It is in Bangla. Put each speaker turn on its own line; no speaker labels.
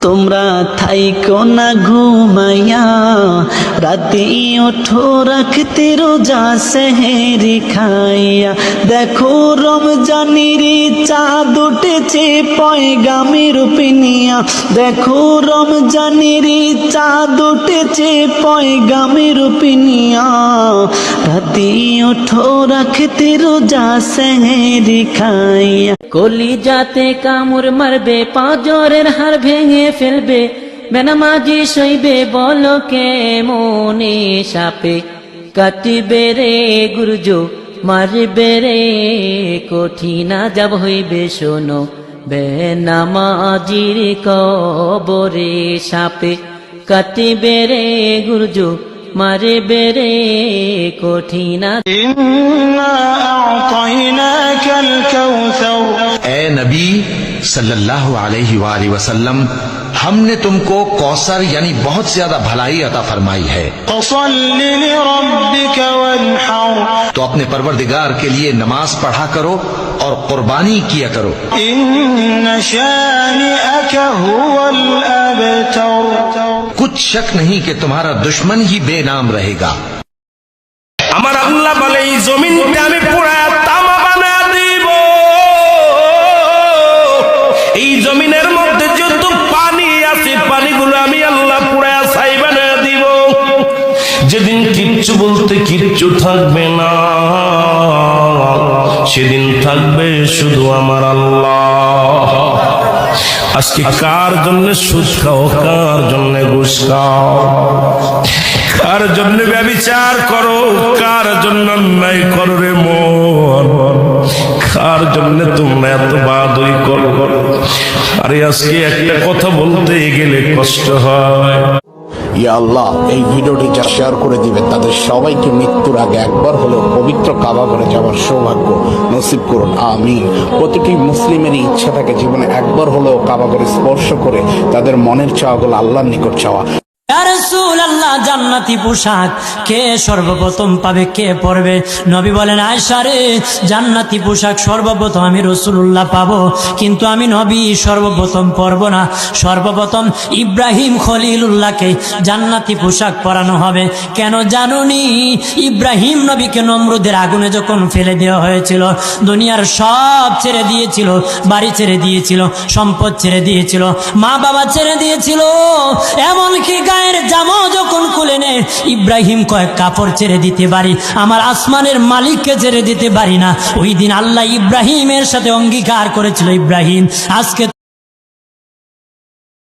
তোমরা থাইকো না ঘুমাইয়া, রাতে ওঠো রাখতে রোজা সেহেরি খাইয়া। দেখো রমজানের চাঁদ উঠেছে পয়গামের পিনিয়া, দেখো রমজানের চাঁদ উঠেছে পয়গামের পিনিয়া। রাতে ওঠো রাখতে রোজা সেহেরি খাইয়া।
কলিজাতে কামড় মারবে, পাঁজরের হাড় ভেঙে ফেলবে, বেনামাজি সইবে বলো কে মনে সাপে। কাটিবে রে গুরজো মারবে রে কঠিন আযাব হইবে শোনো, বেনামাজির কবরে সাপে। কাটিবে রে গুরজো মারবে রে কঠিন।
ইন্না আ'তাইনাকাল কাউসার।
ए नबी सल्लल्लाहु अलैहि वसल्लम, हमने तुमको कौसर यानी बहुत ज्यादा भलाई अता फरमाई है।
फसल्लि लिरब्बिका वन्हर।
तो अपने परवरदिगार के लिए नमाज पढ़ा करो और कुर्बानी किया करो।
इन्न शानिअका हुवल अबतर।
कुछ शक नहीं कि तुम्हारा दुश्मन ही बेनाम रहेगा।
আমার আল্লাহ বলে এই জমিনটা আমি পুরা তামা বানা দিব। এই জমিনের মধ্যে যত পানি আছে পানিগুলো আমি আল্লাহ পুরা ছাই বানা দিব। যেদিন কিচ্ছু বলতে কিচ্ছু থাকবে না, সেদিন থাকবে শুধু আমার আল্লাহ। আজকে কার জন্য সুদ খাও, কার জন্য ঘুষ খাও, কার জন্য ব্যভিচার করো, কার জন্য অন্যায় করো রে মন, কার জন্য তোমরা এত বাদই করো। আরে আজকে একটা কথা বলতে গেলে কষ্ট হয়।
ইয়া আল্লাহ, এই ভিডিওটি যা শেয়ার করে দিবেন তাদের সবাইকে মৃত্যুর আগে একবার হলেও পবিত্র কাবা ঘরে যাওয়ার সৌভাগ্য নসিব করুন, আমিন। প্রতিটি মুসলিমেরই ইচ্ছা থাকে জীবনে একবার হলেও কাবা ঘরে স্পর্শ করে তাদের মনের চাওয়াগুলো আল্লাহর নিকট চাওয়া।
ইয়া রাসূলুল্লাহ, জান্নাতি পোশাক কে সর্বপ্রথম পাবে, কে পরবে? নবী বলেন, আয়েশা রে, জান্নাতি পোশাক সর্বপ্রথম আমি রাসূলুল্লাহ পাবো, কিন্তু আমি নবী সর্বপ্রথম পরব না। সর্বপ্রথম ইব্রাহিম খলিলুল্লাহকে জান্নাতি পোশাক পরানো হবে। কেন জানুনি? ইব্রাহিম নবীকে নমরুদের আগুনে যখন ফেলে দেওয়া হয়েছিল, দুনিয়ার সব ছেড়ে দিয়েছিল, বাড়ি ছেড়ে দিয়েছিল, সম্পদ ছেড়ে দিয়েছিল, মা বাবা ছেড়ে দিয়েছিল, এমনকি গায়ের জামাও যখন খুলে নেয়, ইব্রাহিম কয়েক কাপড় ছেড়ে দিতে পারি, আমার আসমানের মালিককে ছেড়ে দিতে পারি না। ওই দিন আল্লাহ ইব্রাহিমের সাথে অঙ্গীকার করেছিল, ইব্রাহিম আজকে